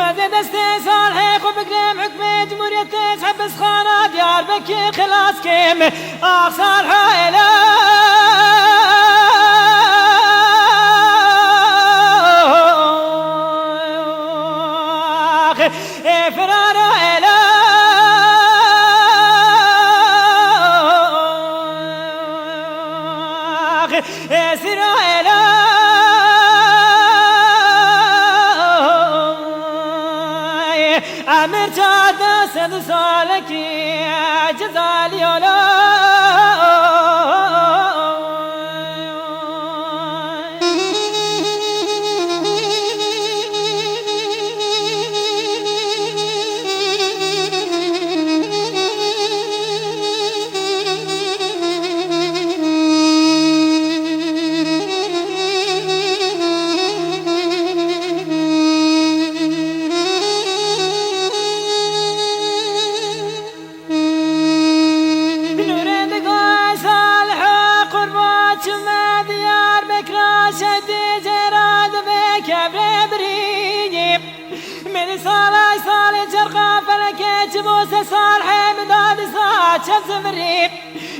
وزد دست صالح خوب بگرم حکم جمهوریت حبس خانه دیار بکی خلاص کم آخ صالح اله فرار اله اسر اله امر چاد صد سالکی جزالی اله صالح مداد ساعة زمري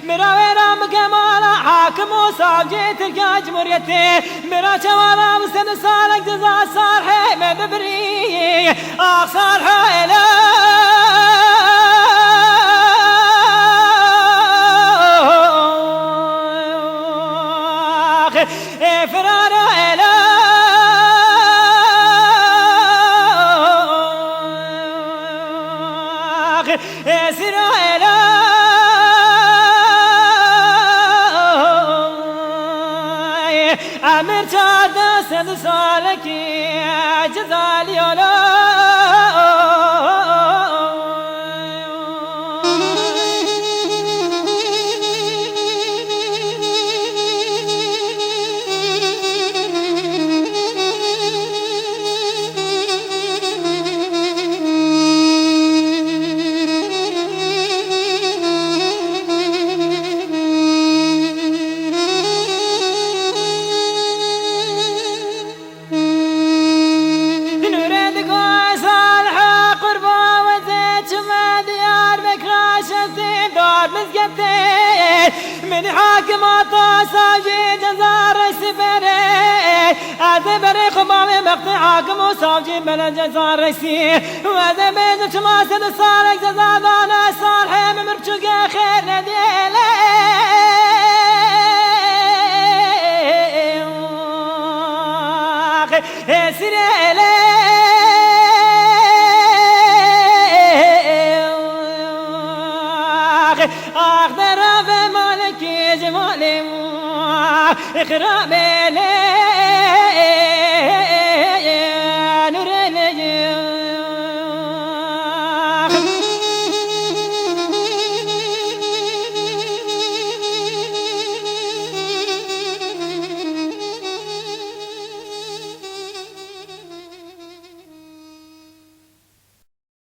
مراوينا مكمالا حاكم وصاجيت الكاج مريتي مرا شوالا مستند صالح جزا صالح من بري آخ صالح إله فرار إله اسر اله امر چاد صد سالکی جزالی اله من حاكمات صاجي جزار سبري أذبري خبالي مقطع حاكم وصاجي بلا جزار رسي وهذا بيزن شماسة صالح جزار دانا صالح ممرشوك خير نديلي سريلي أخضر في مالك جمالي اخرب لي